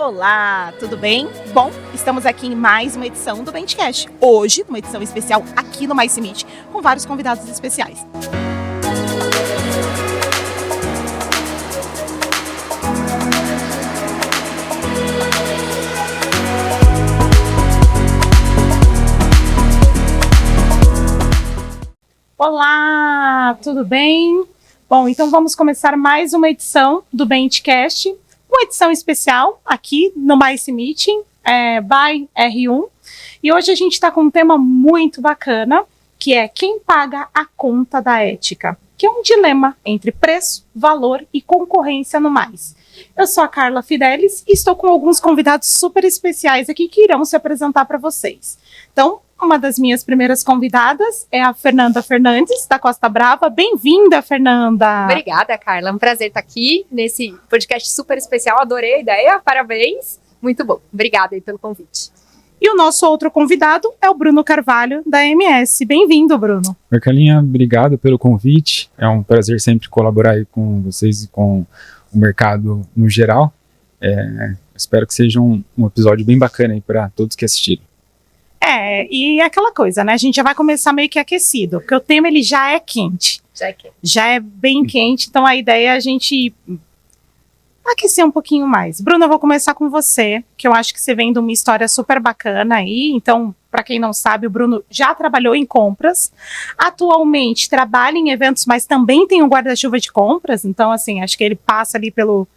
Olá, tudo bem? Bom, estamos aqui em mais uma edição do Bentcast. Hoje, uma edição especial aqui no Mais Meet, com vários convidados especiais. Olá, tudo bem? Bom, então vamos começar mais uma edição do Bentcast, uma edição especial aqui no Mais Meeting, by R1. E hoje a gente está com um tema muito bacana, que é quem paga a conta da ética, que é um dilema entre preço, valor e concorrência no mais. Eu sou a Carla Fidelis e estou com alguns convidados super especiais aqui que irão se apresentar para vocês. Então, uma das minhas primeiras convidadas é a Fernanda Fernandes, da Costa Brava. Bem-vinda, Fernanda! Obrigada, Carla. É um prazer estar aqui nesse podcast super especial. Adorei a ideia, parabéns. Muito bom. Obrigada aí pelo convite. E o nosso outro convidado é o Bruno Carvalho, da MS. Bem-vindo, Bruno. Oi, Carlinha. Obrigado pelo convite. É um prazer sempre colaborar aí com vocês e com o mercado no geral. Espero que seja um episódio bem bacana aí para todos que assistirem. E é aquela coisa, né? A gente já vai começar meio que aquecido, porque o tema ele já é quente. Já é bem quente, então a ideia é a gente aquecer um pouquinho mais. Bruno, eu vou começar com você, que eu acho que você vem de uma história super bacana aí. Então, para quem não sabe, o Bruno já trabalhou em compras. Atualmente trabalha em eventos, mas também tem um guarda-chuva de compras. Então, assim, acho que ele passa ali pelo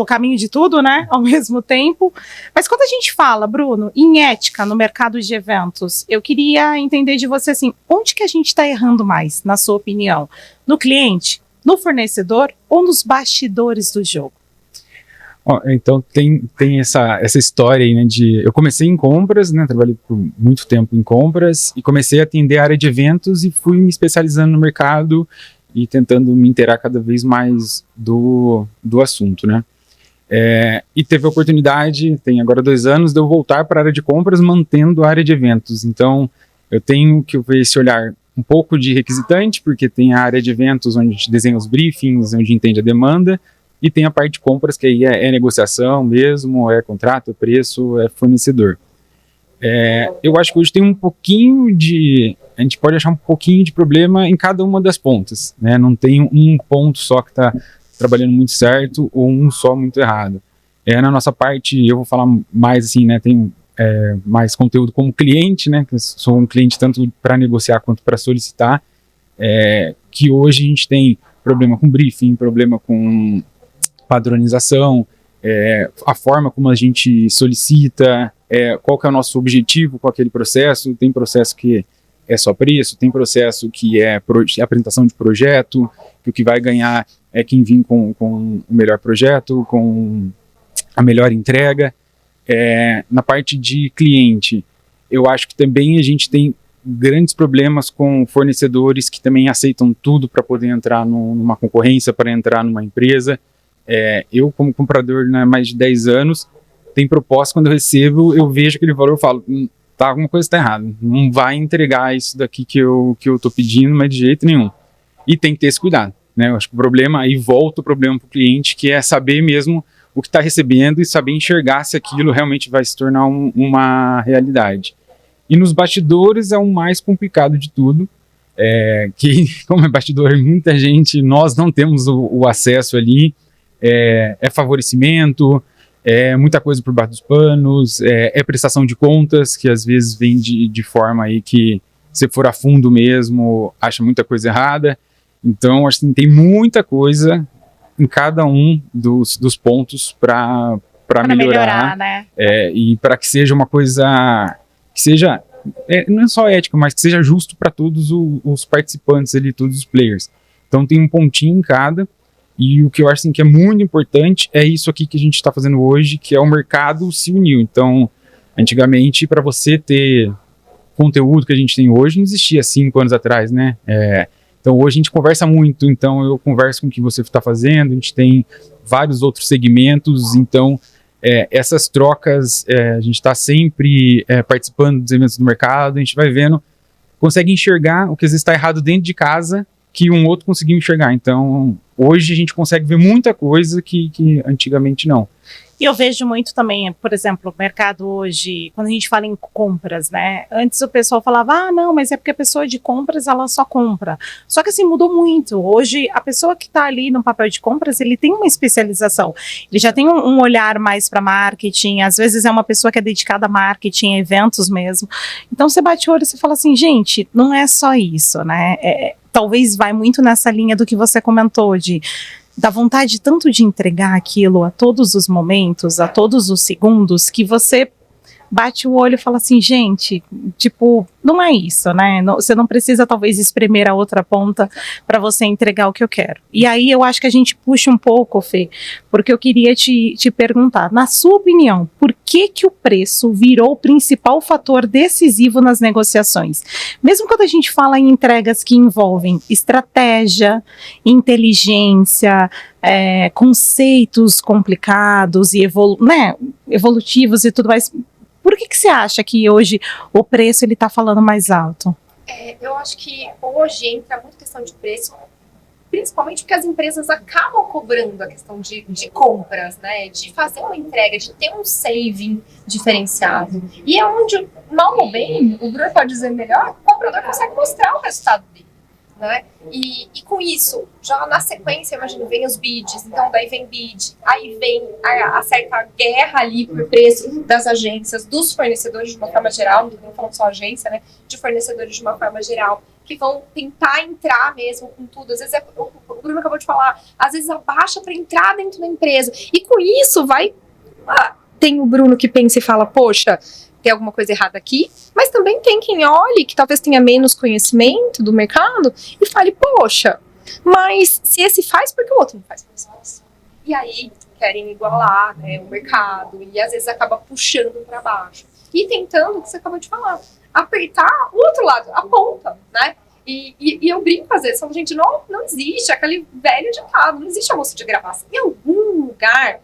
caminho de tudo, né? Ao mesmo tempo. Mas quando a gente fala, Bruno, em ética no mercado de eventos, eu queria entender de você, assim, onde que a gente está errando mais, na sua opinião? No cliente, no fornecedor ou nos bastidores do jogo? Então tem essa história aí, né, eu comecei em compras, né, trabalhei por muito tempo em compras e comecei a atender a área de eventos e fui me especializando no mercado e tentando me inteirar cada vez mais do assunto, né. E teve a oportunidade, tem agora 2 anos, de eu voltar para a área de compras mantendo a área de eventos. Então eu tenho que ver esse olhar um pouco de requisitante, porque tem a área de eventos onde a gente desenha os briefings, onde entende a demanda, e tem a parte de compras, que aí é negociação mesmo, é contrato, é preço, é fornecedor. Eu acho que hoje tem um pouquinho a gente pode achar um pouquinho de problema em cada uma das pontas, né? Não tem um ponto só que está trabalhando muito certo ou um só muito errado. Na nossa parte, eu vou falar mais assim, né? Tem mais conteúdo como cliente, né? Que eu sou um cliente tanto para negociar quanto para solicitar, que hoje a gente tem problema com briefing, problema com padronização, a forma como a gente solicita, qual que é o nosso objetivo com aquele processo. Tem processo que é só preço, tem processo que é apresentação de projeto, que o que vai ganhar é quem vir com o melhor projeto, com a melhor entrega. Na parte de cliente, eu acho que também a gente tem grandes problemas com fornecedores que também aceitam tudo para poder entrar numa concorrência, para entrar numa empresa. Eu, como comprador, né, mais de 10 anos, tem proposta, quando eu recebo, eu vejo aquele valor e falo, alguma coisa está errada, não vai entregar isso daqui que eu estou pedindo, mas de jeito nenhum. E tem que ter esse cuidado, né? Eu acho que o problema, aí volta o problema para o cliente, que é saber mesmo o que está recebendo e saber enxergar se aquilo realmente vai se tornar uma realidade. E nos bastidores é o mais complicado de tudo, que como é bastidor, muita gente, nós não temos o acesso ali, favorecimento, muita coisa por baixo dos panos, prestação de contas, que às vezes vem de forma aí que, se for a fundo mesmo, acha muita coisa errada. Então, acho que tem muita coisa em cada um dos pontos para melhorar, né? E para que seja uma coisa que seja, não é só ética, mas que seja justo para todos os participantes ali, todos os players. Então tem um pontinho em cada. E o que eu acho assim, que é muito importante é isso aqui que a gente está fazendo hoje, que é o mercado se uniu. Então, antigamente, para você ter conteúdo que a gente tem hoje, não existia 5 anos atrás, né? Então, hoje a gente conversa muito. Então, eu converso com o que você está fazendo, a gente tem vários outros segmentos. Então, essas trocas, a gente está sempre participando dos eventos do mercado, a gente vai vendo, consegue enxergar o que às vezes está errado dentro de casa, que um outro conseguiu enxergar. Então, hoje a gente consegue ver muita coisa que antigamente não. E eu vejo muito também, por exemplo, o mercado hoje, quando a gente fala em compras, né? Antes o pessoal falava, não, mas é porque a pessoa de compras, ela só compra. Só que assim, mudou muito. Hoje, a pessoa que está ali no papel de compras, ele tem uma especialização. Ele já tem um olhar mais para marketing, às vezes é uma pessoa que é dedicada a marketing, a eventos mesmo. Então, você bate o olho e você fala assim, gente, não é só isso, né? Talvez vai muito nessa linha do que você comentou, da vontade tanto de entregar aquilo a todos os momentos, a todos os segundos, que você bate o olho e fala assim, gente, tipo, não é isso, né? Você não precisa talvez espremer a outra ponta para você entregar o que eu quero. E aí eu acho que a gente puxa um pouco, Fê, porque eu queria te perguntar, na sua opinião, por que o preço virou o principal fator decisivo nas negociações? Mesmo quando a gente fala em entregas que envolvem estratégia, inteligência, conceitos complicados e evolutivos e tudo mais. Por que você acha que hoje o preço ele está falando mais alto? Eu acho que hoje entra muito questão de preço, principalmente porque as empresas acabam cobrando a questão de compras, né? De fazer uma entrega, de ter um saving diferenciado. E é onde, mal ou bem, o Bruno pode dizer melhor, o comprador consegue mostrar o resultado dele. Né? E com isso, já na sequência, imagino, vem os bids, então daí vem bid, aí vem a certa guerra ali por preço das agências, dos fornecedores de uma forma geral, não falando só agência, né? De fornecedores de uma forma geral, que vão tentar entrar mesmo com tudo. Às vezes, o Bruno acabou de falar, às vezes abaixa para entrar dentro da empresa. E com isso vai... tem o Bruno que pensa e fala, poxa, tem alguma coisa errada aqui, mas também tem quem olhe, que talvez tenha menos conhecimento do mercado, e fale, poxa, mas se esse faz, por que o outro não faz? E aí querem igualar, né, o mercado, e às vezes acaba puxando para baixo. E tentando, o que você acabou de falar, apertar o outro lado, a ponta, né? E eu brinco às vezes, falo, gente, não existe aquele velho ditado, não existe almoço de graça. Em algum lugar,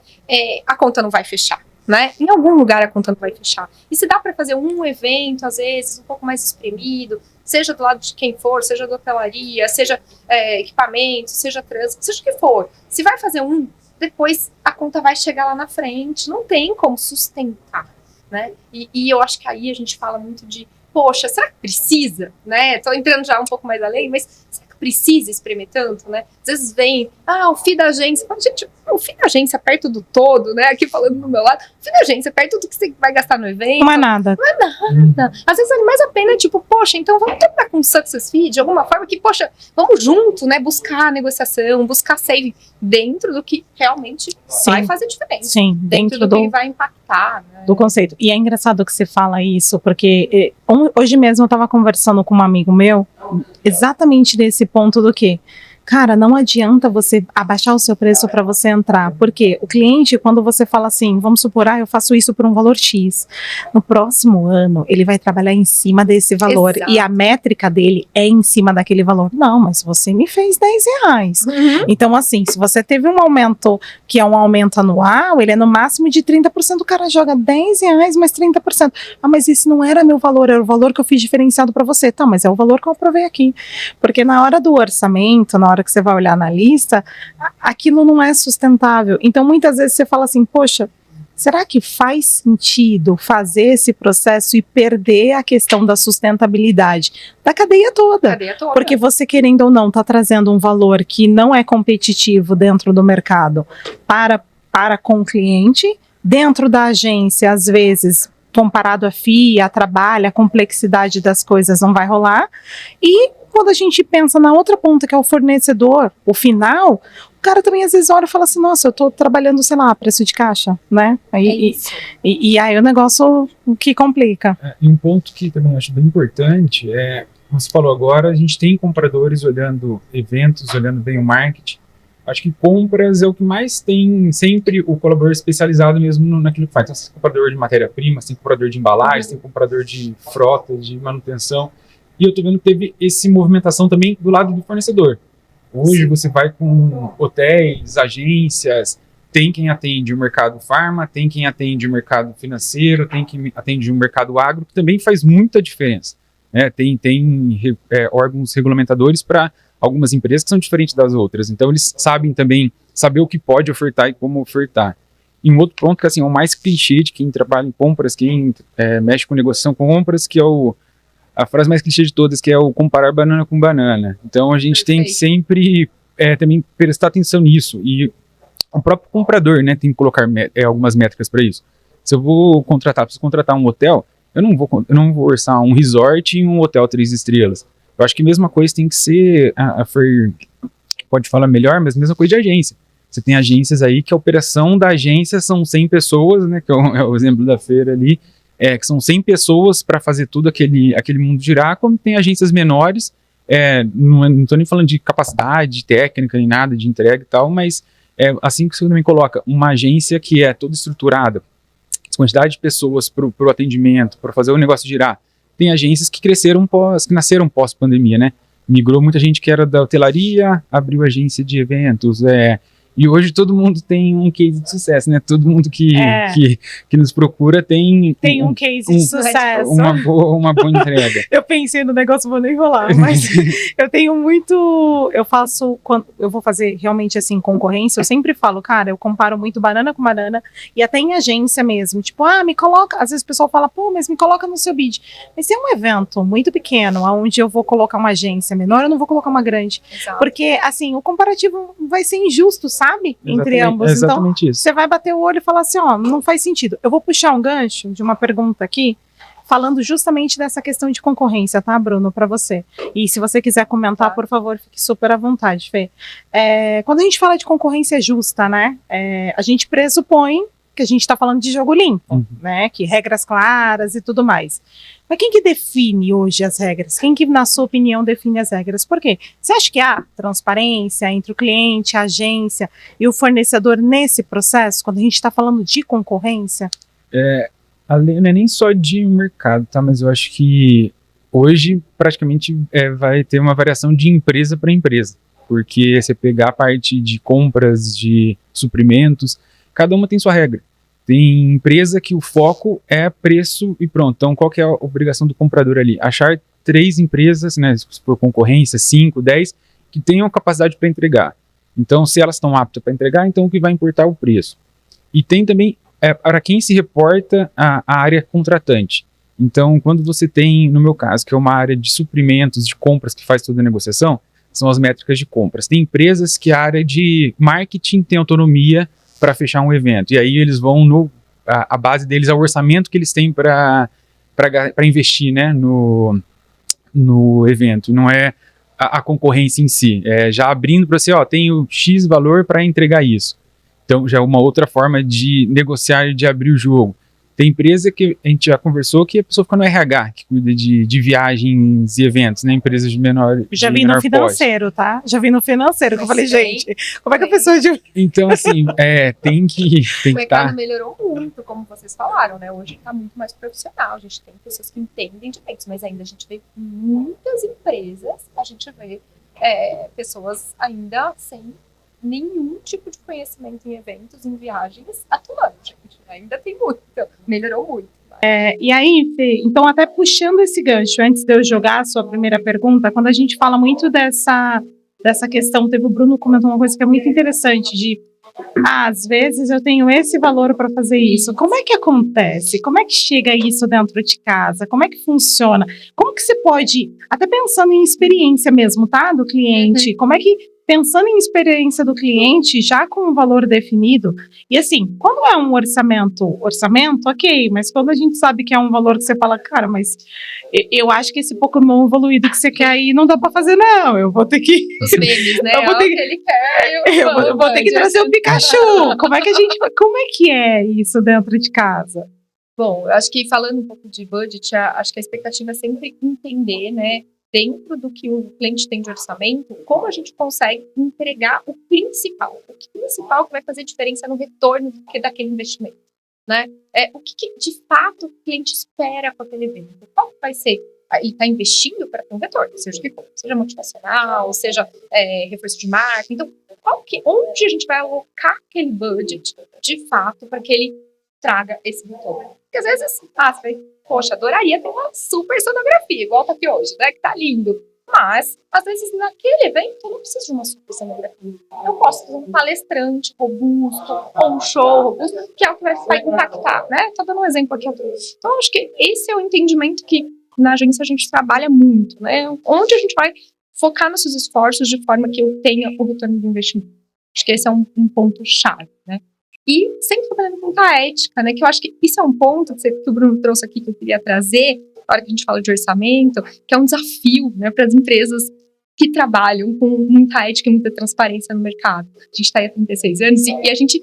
a conta não vai fechar. Né? Em algum lugar a conta não vai fechar. E se dá para fazer um evento, às vezes, um pouco mais espremido, seja do lado de quem for, seja da hotelaria, seja equipamento, seja trânsito, seja o que for. Se vai fazer um, depois a conta vai chegar lá na frente. Não tem como sustentar. Né? E eu acho que aí a gente fala muito de, poxa, será que precisa? Né? Tô entrando já um pouco mais além, mas será que precisa espremer tanto? Né? Às vezes vem, o FII da agência. Gente, o FII da agência perto do todo, né? Aqui falando do meu lado, o FII da agência perto do que você vai gastar no evento. Não é nada. Não é nada. Às vezes vale mais a pena, tipo, poxa, então vamos tentar com o Success Fee de alguma forma que, poxa, vamos junto, né? Buscar a negociação, buscar save dentro do que realmente vai fazer diferença. Sim, dentro do que vai impactar, né? Do conceito. E é engraçado que você fala isso, porque hoje mesmo eu estava conversando com um amigo meu, exatamente desse ponto do que, cara, não adianta você abaixar o seu preço para você entrar, porque o cliente, quando você fala assim, vamos supor, eu faço isso por um valor X, no próximo ano ele vai trabalhar em cima desse valor. Exato. E a métrica dele é em cima daquele valor. Não, mas você me fez R$10. Então assim, se você teve um aumento que é um aumento anual, ele é no máximo de 30%, o cara joga R$10 mais 30%. Mas esse não era meu valor, era o valor que eu fiz diferenciado para você. Tá, mas é o valor que eu aprovei aqui. Porque na hora do orçamento, na hora que você vai olhar na lista, aquilo não é sustentável. Então, muitas vezes você fala assim, poxa, será que faz sentido fazer esse processo e perder a questão da sustentabilidade da cadeia toda? Porque você, querendo ou não, está trazendo um valor que não é competitivo dentro do mercado para com o cliente, dentro da agência, às vezes, comparado a FII, a trabalho, a complexidade das coisas não vai rolar, e quando a gente pensa na outra ponta, que é o fornecedor, o final, o cara também às vezes olha e fala assim, nossa, eu tô trabalhando, sei lá, preço de caixa, né? E aí o negócio que complica. E um ponto que também acho bem importante como você falou agora, a gente tem compradores olhando eventos, olhando bem o marketing. Acho que compras é o que mais tem sempre o colaborador especializado mesmo naquilo que faz. Então, você tem comprador de matéria-prima, você tem comprador de embalagem, você tem comprador de frota, de manutenção. E eu estou vendo que teve essa movimentação também do lado do fornecedor. Hoje você vai com hotéis, agências, tem quem atende o mercado farma, tem quem atende o mercado financeiro, tem quem atende o mercado agro, que também faz muita diferença. Né? Tem órgãos regulamentadores para algumas empresas que são diferentes das outras. Então eles sabem também saber o que pode ofertar e como ofertar. E um outro ponto que assim, é o mais clichê de quem trabalha em compras, quem mexe com negociação com compras, que é a frase mais clichê de todas, que é o comparar banana com banana. Então a gente tem que sempre também prestar atenção nisso. E o próprio comprador, né, tem que colocar algumas métricas para isso. Se eu preciso contratar um hotel, eu não vou orçar um resort e um hotel 3 estrelas. Eu acho que a mesma coisa tem que ser, a Fer pode falar melhor, mas a mesma coisa de agência. Você tem agências aí que a operação da agência são 100 pessoas, né, que é o exemplo da feira ali, que são 100 pessoas para fazer tudo aquele mundo girar, como tem agências menores, não estou nem falando de capacidade técnica nem nada de entrega e tal, mas assim que você também coloca uma agência que é toda estruturada, quantidade de pessoas para o atendimento, para fazer o negócio girar. Tem agências que nasceram pós-pandemia, né? Migrou muita gente que era da hotelaria, abriu agência de eventos, e hoje todo mundo tem um case de sucesso, né? Todo mundo que nos procura tem um case de sucesso. Uma boa entrega. Eu pensei no negócio, vou nem rolar, mas eu tenho muito... Quando eu vou fazer realmente assim, concorrência, eu sempre falo, cara, eu comparo muito banana com banana, e até em agência mesmo. Tipo, me coloca... Às vezes o pessoal fala, pô, mas me coloca no seu bid. Mas se é um evento muito pequeno, onde eu vou colocar uma agência menor, eu não vou colocar uma grande. Exato. Porque, assim, o comparativo vai ser injusto, sabe? Entre ambos. Exatamente então, isso. você vai bater o olho e falar assim, não faz sentido. Eu vou puxar um gancho de uma pergunta aqui, falando justamente dessa questão de concorrência, tá, Bruno, para você. E se você quiser comentar, por favor, fique super à vontade, Fê. Quando a gente fala de concorrência justa, né, a gente pressupõe que a gente está falando de jogo limpo, né, que regras claras e tudo mais. Mas quem que define hoje as regras? Quem que, na sua opinião, define as regras? Por quê? Você acha que há transparência entre o cliente, a agência e o fornecedor nesse processo, quando a gente está falando de concorrência? Não é nem só de mercado, tá? Mas eu acho que hoje praticamente vai ter uma variação de empresa para empresa, porque você pegar a parte de compras de suprimentos, cada uma tem sua regra. Tem empresa que o foco é preço e pronto. Então, qual que é a obrigação do comprador ali? Achar 3 empresas, né, por concorrência, 5, 10, que tenham capacidade para entregar. Então, se elas estão aptas para entregar, então o que vai importar é o preço. E tem também para quem se reporta a área contratante. Então, quando você tem, no meu caso, que é uma área de suprimentos, de compras que faz toda a negociação, são as métricas de compras. Tem empresas que a área de marketing tem autonomia para fechar um evento. E aí eles vão a base deles é o orçamento que eles têm para investir, né, no evento. Não é a concorrência em si. Já abrindo para você, tenho X valor para entregar isso. Então já é uma outra forma de negociar e de abrir o jogo. Tem empresa que a gente já conversou que a pessoa fica no RH, que cuida de viagens e eventos, né? Empresas de menor Já vi no financeiro, tá? Já vi no financeiro, que eu falei, gente, como é que a pessoa... Então, assim, tem que o mercado melhorou muito, como vocês falaram, né? Hoje está muito mais profissional, a gente tem pessoas que entendem de eventos, mas ainda a gente vê muitas empresas, a gente vê pessoas ainda sem nenhum tipo de conhecimento em eventos, em viagens, atuando, gente. Ainda tem muito, melhorou muito. E aí, Fê, então até puxando esse gancho, antes de eu jogar a sua primeira pergunta, quando a gente fala muito dessa questão, teve o Bruno comentou uma coisa que é muito interessante, de às vezes eu tenho esse valor para fazer isso. Como é que acontece? Como é que chega isso dentro de casa? Como é que funciona? Como que você pode, até pensando em experiência mesmo, tá, do cliente, como é que, pensando em experiência do cliente, já com o valor definido, e assim, quando é um orçamento, ok, mas quando a gente sabe que é um valor que você fala, cara, mas eu acho que esse Pokémon evoluído que você quer aí não dá pra fazer, não, eu vou ter que... Os memes, né? Eu vou ter que ele quer, eu vou ter que trazer o Pikachu. Como é que é isso dentro de casa? Bom, eu acho que falando um pouco de budget, acho que a expectativa é sempre entender, né, dentro do que o cliente tem de orçamento, como a gente consegue entregar o principal que vai fazer diferença no retorno daquele investimento, né? O que de fato o cliente espera com aquele evento? Qual que vai ser? Ele está investindo para ter um retorno, seja o que for, seja motivacional, seja reforço de marca. Então, onde a gente vai alocar aquele budget, de fato, para que ele traga esse retorno? Porque às vezes, você vai, poxa, adoraria ter uma super sonografia, igual tá aqui hoje, né? Que tá lindo. Mas, às vezes, naquele evento, eu não preciso de uma super cenografia. Eu posso fazer um palestrante robusto, ou um show robusto, que é o que vai impactar, né? Tô dando um exemplo aqui. Então, acho que esse é o entendimento que na agência a gente trabalha muito, né? Onde a gente vai focar nos seus esforços de forma que eu tenha o retorno do investimento. Acho que esse é um ponto-chave, né? E sempre trabalhando com a ética, né? Que eu acho que isso é um ponto que o Bruno trouxe aqui que eu queria trazer, na hora que a gente fala de orçamento, que é um desafio, né, para as empresas que trabalham com muita ética e muita transparência no mercado. A gente está aí há 36 anos e a gente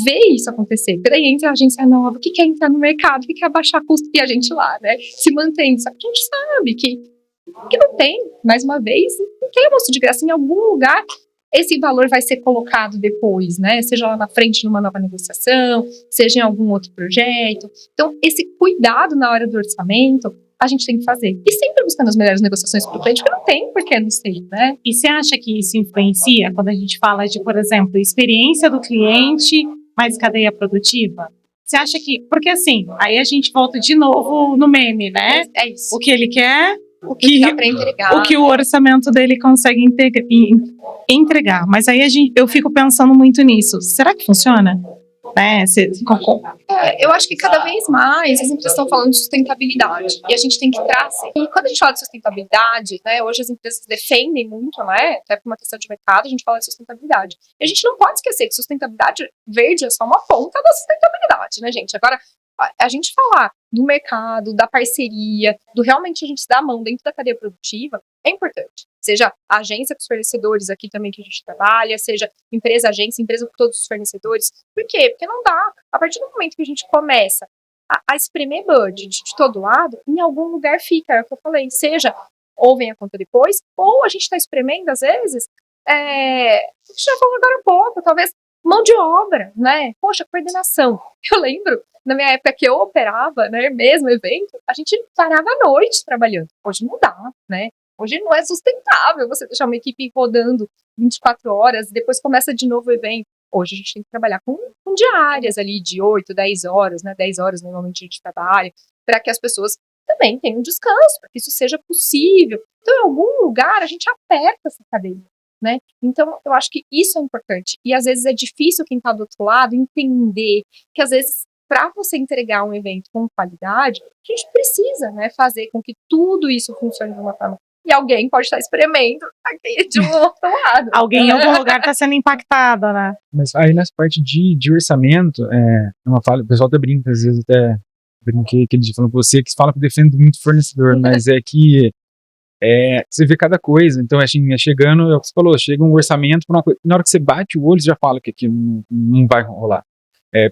vê isso acontecer. Peraí, entra a agência nova, o que é entrar no mercado, o que é abaixar custo, e a gente lá, né, se mantém. Só que a gente sabe que não tem, mais uma vez, não tem almoço de graça em algum lugar. Esse valor vai ser colocado depois, né? Seja lá na frente numa nova negociação, seja em algum outro projeto. Então, esse cuidado na hora do orçamento, a gente tem que fazer. E sempre buscando as melhores negociações para o cliente, porque não tem por que não ser, né? E você acha que isso influencia quando a gente fala de, por exemplo, experiência do cliente mais cadeia produtiva? Você acha que... Porque assim, aí a gente volta de novo no meme, né? É isso. O que ele quer... O que dá para entregar. O que o orçamento dele consegue entregar. Mas aí eu fico pensando muito nisso. Será que funciona? Né? Eu acho que cada vez mais as empresas estão falando de sustentabilidade e a gente tem que trazer. E quando a gente fala de sustentabilidade, né, hoje as empresas defendem muito, né, até por uma questão de mercado, a gente fala de sustentabilidade. E a gente não pode esquecer que sustentabilidade verde é só uma ponta da sustentabilidade, né, gente? Agora, a gente falar do mercado, da parceria, do realmente a gente se dar a mão dentro da cadeia produtiva, é importante. Seja a agência com os fornecedores aqui também que a gente trabalha, seja empresa, agência, empresa com todos os fornecedores. Por quê? Porque não dá. A partir do momento que a gente começa a espremer budget de todo lado, em algum lugar fica, é o que eu falei, seja ou vem a conta depois, ou a gente está espremendo, às vezes, a gente já falou agora há pouco, talvez mão de obra, né? Poxa, coordenação. Eu lembro, na minha época que eu operava, né, mesmo evento, a gente parava à noite trabalhando. Hoje não dá, né? Hoje não é sustentável você deixar uma equipe rodando 24 horas e depois começa de novo o evento. Hoje a gente tem que trabalhar com diárias ali de 8, 10 horas, né? 10 horas normalmente a gente trabalha, para que as pessoas também tenham descanso, para que isso seja possível. Então, em algum lugar, a gente aperta essa cadeia, né? Então, eu acho que isso é importante. E às vezes é difícil quem está do outro lado entender que às vezes para você entregar um evento com qualidade, a gente precisa, né, fazer com que tudo isso funcione de uma forma. E alguém pode estar espremendo aqui de um outro lado. Alguém em algum lugar está sendo impactado, né? Mas aí nessa parte de orçamento, uma fala, o pessoal até brinca, às vezes até brinquei que ele falou com você, que fala que defende muito fornecedor, mas é que você vê cada coisa. Então, assim, chegando, é o que você falou, chega um orçamento para uma coisa, na hora que você bate o olho, você já fala que aqui não vai rolar.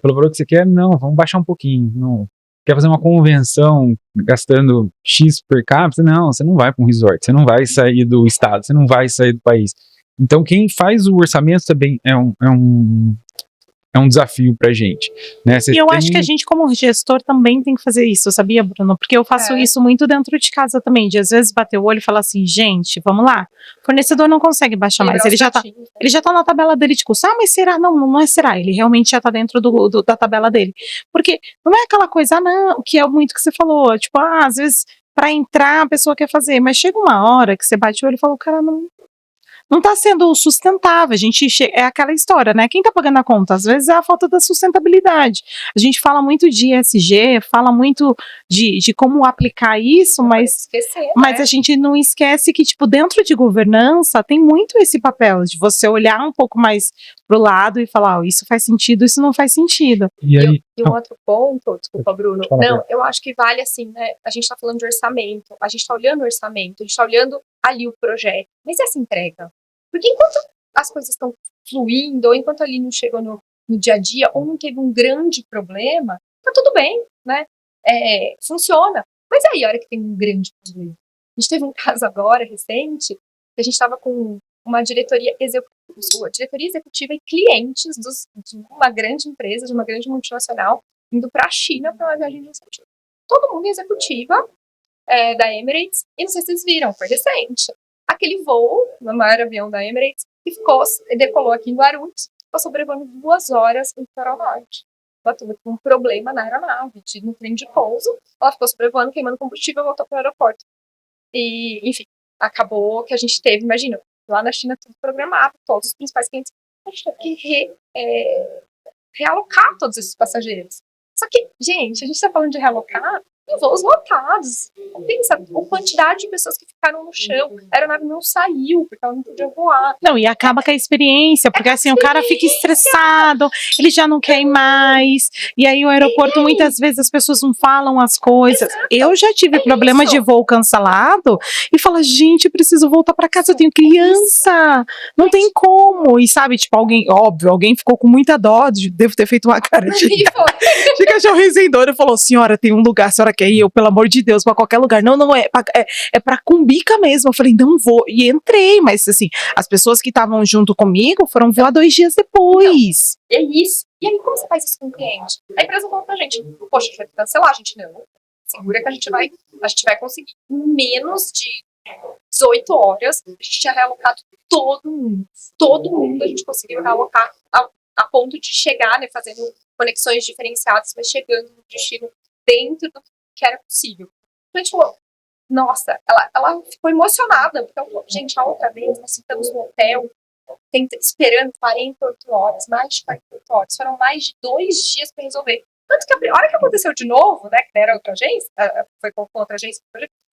Pelo valor que você quer, não, vamos baixar um pouquinho. Não. Quer fazer uma convenção gastando X per capita? Não, você não vai para um resort, você não vai sair do estado, você não vai sair do país. Então, quem faz o orçamento também é um desafio pra gente, né? E eu acho que a gente, como gestor, também tem que fazer isso, sabia, Bruno? Porque eu faço isso muito dentro de casa também, de às vezes bater o olho e falar assim, gente, vamos lá, o fornecedor não consegue baixar mais, ele já tá na tabela dele de custo, mas será? Não é será, ele realmente já tá dentro da tabela dele, porque não é aquela coisa, não, que é muito que você falou, tipo, às vezes, pra entrar, a pessoa quer fazer, mas chega uma hora que você bate o olho e fala, o cara não está sendo sustentável. É aquela história, né? Quem está pagando a conta? Às vezes é a falta da sustentabilidade. A gente fala muito de ESG, fala muito de como aplicar isso, mas a gente não esquece que, tipo, dentro de governança tem muito esse papel de você olhar um pouco mais pro lado e falar, isso faz sentido, isso não faz sentido. E um outro ponto, desculpa, Bruno, eu acho que vale assim, né? A gente está falando de orçamento, a gente está olhando o orçamento, a gente está olhando ali o projeto, mas e essa entrega? Porque enquanto as coisas estão fluindo, ou enquanto ali não chegou no dia a dia, ou não teve um grande problema, tá tudo bem, né? Funciona. Mas aí, a hora que tem um grande problema. A gente teve um caso agora, recente, que a gente estava com uma diretoria executiva e clientes de uma grande empresa, de uma grande multinacional, indo para a China para uma viagem de executiva. Todo mundo executiva da Emirates, e não sei se vocês viram, foi recente. Aquele voo, no maior avião da Emirates, que decolou aqui em Guarulhos, ficou sobrevoando 2 horas em litoral norte. Ela teve um problema na aeronave, no trem de pouso, ela ficou sobrevoando, queimando combustível e voltou para o aeroporto. E, enfim, acabou que a gente teve, imagina, lá na China tudo programado, todos os principais clientes, a gente teve que realocar todos esses passageiros. Só que, gente, a gente tá falando de realocar em voos lotados. Pensa, a quantidade de pessoas que ficaram no chão. A aeronave não saiu, porque ela não podia voar. Não, e acaba com a experiência, porque assim, o cara fica estressado, ele já não quer ir mais, e aí o aeroporto, muitas vezes, as pessoas não falam as coisas. Eu já tive problema de voo cancelado, e falo, gente, eu preciso voltar pra casa, eu tenho criança, não tem como. E sabe, tipo, alguém ficou com muita dó, devo ter feito uma cara de cachorro resendor, e falou, senhora, tem um lugar, a senhora quer ir? Eu, pelo amor de Deus, pra qualquer lugar. Não, é pra Cumbica mesmo. Eu falei, não vou. E entrei, mas assim, as pessoas que estavam junto comigo foram voar 2 dias depois. É isso. E aí, como você faz isso com o cliente? A empresa falou pra gente, poxa, a gente vai cancelar. A gente, não, segura que a gente vai conseguir. Em menos de 18 horas, a gente tinha realocado todo mundo. Todo mundo a gente conseguiu realocar a ponto de chegar, né, fazendo conexões diferenciadas, mas chegando no destino dentro do que era possível. Então, a gente falou, nossa, ela ficou emocionada, porque ela falou, gente, a outra vez nós ficamos no hotel esperando 48 horas, mais de 48 horas, foram mais de 2 dias para resolver. Tanto que a hora que aconteceu de novo, né, que era outra agência, foi com outra agência,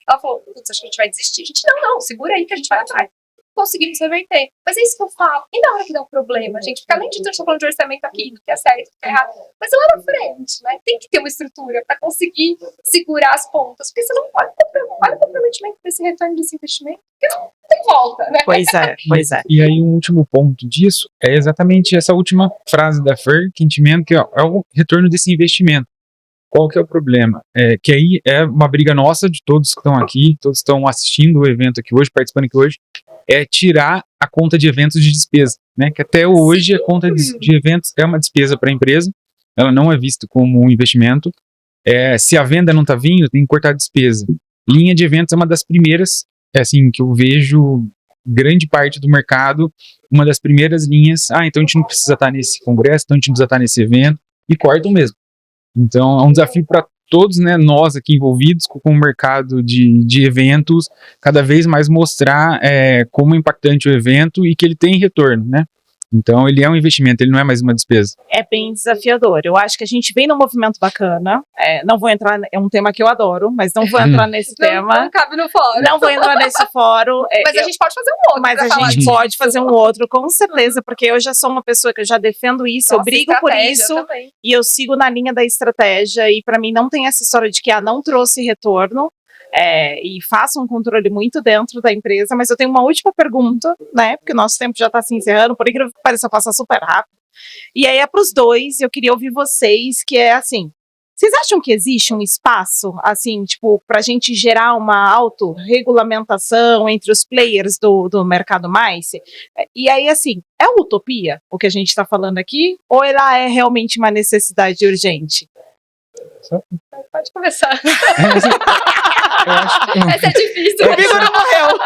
ela falou, putz, acho que a gente vai desistir. A gente, não, segura aí que a gente vai atrás. Conseguimos reverter. Mas é isso que eu falo. E na hora que dá um problema, gente? Porque além de estar falando de orçamento aqui, do que é certo, do que é errado, mas lá na frente, né? Tem que ter uma estrutura para conseguir segurar as pontas. Porque senão olha o comprometimento desse retorno desse investimento, porque não tem volta, né? Pois é. E aí um último ponto disso é exatamente essa última frase da Fer, Quintimento, que é o retorno desse investimento. Qual que é o problema? Que aí é uma briga nossa, de todos que estão aqui, todos que estão assistindo o evento aqui hoje, participando aqui hoje, é tirar a conta de eventos de despesa, né? Que até hoje a conta de eventos é uma despesa para a empresa, ela não é vista como um investimento. Se a venda não está vindo, tem que cortar a despesa. Linha de eventos é uma das primeiras, assim, que eu vejo grande parte do mercado, uma das primeiras linhas, então a gente não precisa estar nesse congresso, então a gente não precisa estar nesse evento, e cortam mesmo. Então é um desafio para todos, né, nós aqui envolvidos com o mercado de eventos, cada vez mais mostrar como é impactante o evento e que ele tem retorno, né? Então ele é um investimento, ele não é mais uma despesa. É bem desafiador. Eu acho que a gente vem num movimento bacana. Não vou entrar, é um tema que eu adoro, mas não vou entrar nesse tema. Não cabe no fórum. Não vou entrar nesse fórum. Mas a gente pode fazer um outro. Mas a gente pode fazer um outro, com certeza, porque eu já sou uma pessoa que eu já defendo isso, eu brigo por isso, também. E eu sigo na linha da estratégia, e para mim não tem essa história de que não trouxe retorno. E faça um controle muito dentro da empresa, mas eu tenho uma última pergunta, né, porque o nosso tempo já está se encerrando, por incrível que pareça, passa super rápido, e aí é para os dois, eu queria ouvir vocês, que é assim, vocês acham que existe um espaço, assim, tipo, para a gente gerar uma autorregulamentação entre os players do mercado MICE? E aí, assim, é uma utopia o que a gente está falando aqui, ou ela é realmente uma necessidade urgente? Pode começar. Essa é difícil. O Vitor morreu.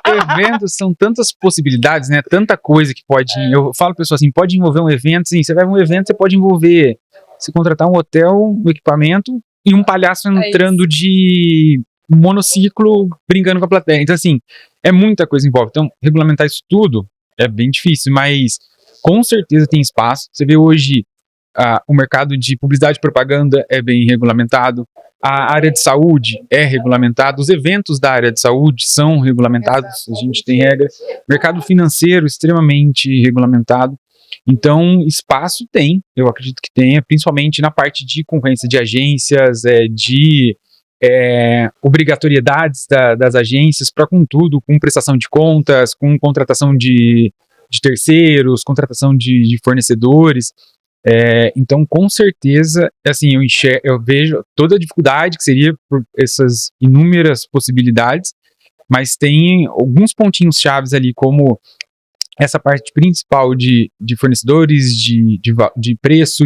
Que eventos são tantas possibilidades, né? Tanta coisa que pode. Eu falo para pessoas assim, pode envolver um evento, sim. Você vai um evento, você pode envolver. Se contratar um hotel, um equipamento e um palhaço entrando de monociclo brincando com a plateia. Então, assim, é muita coisa envolve. Então, regulamentar isso tudo é bem difícil, mas com certeza tem espaço. Você vê hoje o mercado de publicidade e propaganda é bem regulamentado. A área de saúde é regulamentada, os eventos da área de saúde são regulamentados, a gente tem regras. Mercado financeiro extremamente regulamentado. Então, espaço tem, eu acredito que tenha, principalmente na parte de concorrência de agências, de obrigatoriedades das agências para com tudo, com prestação de contas, com contratação de terceiros, contratação de fornecedores. Então, com certeza, assim, eu vejo toda a dificuldade que seria por essas inúmeras possibilidades, mas tem alguns pontinhos chaves ali, como essa parte principal de fornecedores, de preço,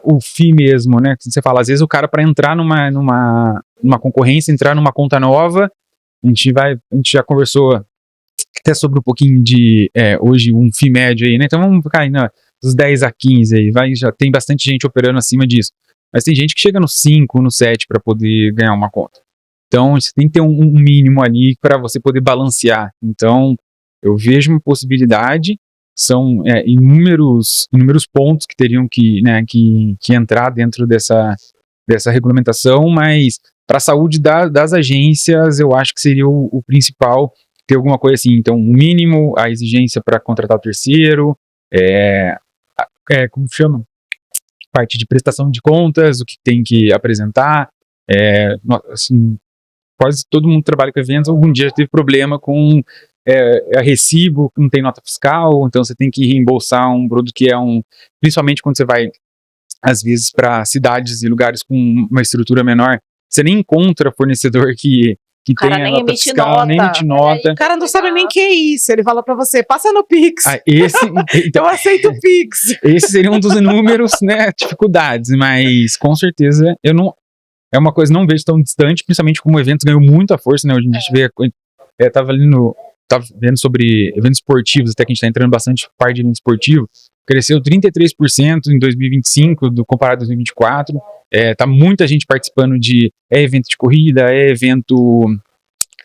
o FII mesmo, né? Você fala, às vezes o cara, para entrar numa concorrência, entrar numa conta nova, a gente já conversou até sobre um pouquinho de hoje um FII médio aí, né? Então vamos ficar aí dos 10 a 15 aí, já tem bastante gente operando acima disso. Mas tem gente que chega no 5, no 7 para poder ganhar uma conta. Então, você tem que ter um mínimo ali para você poder balancear. Então, eu vejo uma possibilidade, são inúmeros pontos que teriam que entrar dentro dessa regulamentação, mas para a saúde das agências, eu acho que seria o principal ter alguma coisa assim. Então, o mínimo, a exigência para contratar o terceiro, como chama? Parte de prestação de contas, o que tem que apresentar, assim, quase todo mundo que trabalha com eventos algum dia teve problema com recibo, que não tem nota fiscal, então você tem que reembolsar um produto que principalmente quando você vai, às vezes, para cidades e lugares com uma estrutura menor, você nem encontra fornecedor que tem a nota fiscal, nem emite nota. O cara não sabe nem o que é isso, ele fala pra você, passa no Pix. Então, eu aceito o Pix. Esse seria um dos inúmeros, dificuldades, mas com certeza eu não... É uma coisa que não vejo tão distante, principalmente como o evento ganhou muita força, né? Hoje a gente vê... Tava vendo sobre eventos esportivos, até que a gente tá entrando bastante parte de evento esportivo. Cresceu 33% em 2025, comparado a 2024. Tá muita gente participando de evento de corrida, evento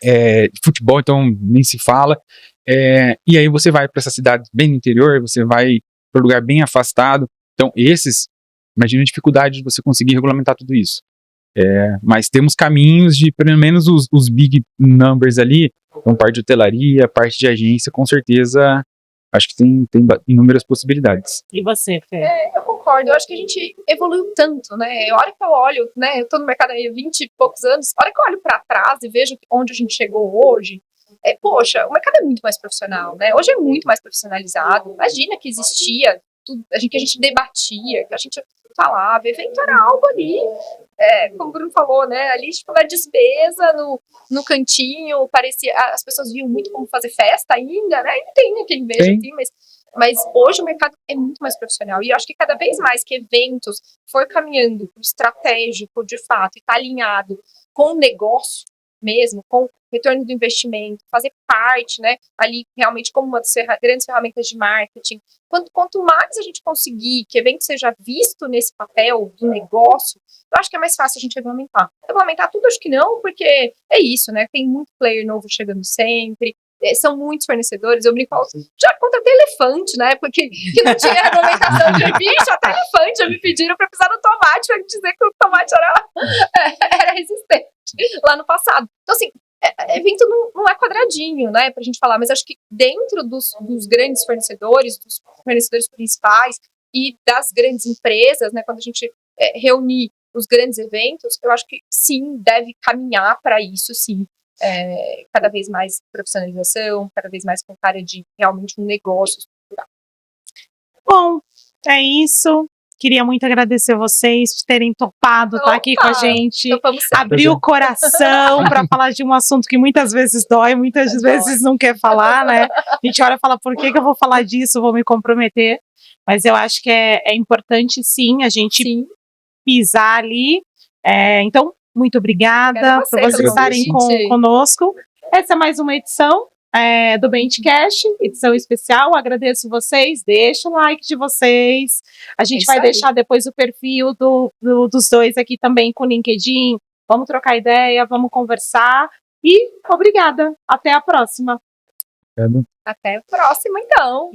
de futebol, então nem se fala. E aí você vai para essa cidade bem no interior, você vai para um lugar bem afastado. Então imagina a dificuldade de você conseguir regulamentar tudo isso. Mas temos caminhos de, pelo menos os big numbers ali, então parte de hotelaria, parte de agência, com certeza, acho que tem inúmeras possibilidades. E você, Fê? Eu concordo, eu acho que a gente evoluiu tanto, né? A hora que eu olho, né, eu tô no mercado aí há 20 e poucos anos, a hora que eu olho para trás e vejo onde a gente chegou hoje, poxa, o mercado é muito mais profissional, né? Hoje é muito mais profissionalizado. Imagina que existia tudo, que a gente debatia, que a gente falava, evento era algo ali, como o Bruno falou, né, ali tipo, a despesa no cantinho, parecia, as pessoas viam muito como fazer festa ainda, né, ainda tem quem veja assim, mas hoje o mercado é muito mais profissional, e eu acho que cada vez mais que eventos for caminhando pro estratégico, de fato, e tá alinhado com o negócio mesmo, com o retorno do investimento, fazer parte, né, ali realmente como uma das grandes ferramentas de marketing. Quanto mais a gente conseguir que o evento seja visto nesse papel do negócio, eu acho que é mais fácil a gente regulamentar. Regulamentar tudo, acho que não, porque é isso, né, tem muito player novo chegando sempre, são muitos fornecedores, eu brinco, já contratei elefante, né, porque que não tinha regulamentação de bicho, até elefante, já me pediram para pisar no tomate, para dizer que o tomate era resistente lá no passado. Então, assim, evento não é quadradinho, né, pra gente falar, mas acho que dentro dos grandes fornecedores, dos fornecedores principais e das grandes empresas, né, quando a gente reunir os grandes eventos, eu acho que sim, deve caminhar para isso, sim. Cada vez mais profissionalização, cada vez mais com cara de realmente um negócio estrutural. Bom, é isso. Queria muito agradecer vocês por terem topado estar aqui com a gente, abrir o coração para falar de um assunto que muitas vezes dói, muitas vezes não quer falar, né? A gente olha e fala, por que eu vou falar disso, vou me comprometer? Mas eu acho que é importante, sim, a gente pisar ali. Então, muito obrigada por vocês estarem conosco. Essa é mais uma edição do Benchcast, edição especial. Agradeço vocês, deixa o like de vocês. A gente vai deixar depois o perfil dos dois aqui também com o LinkedIn. Vamos trocar ideia, vamos conversar. E obrigada. Até a próxima. Até a próxima, então.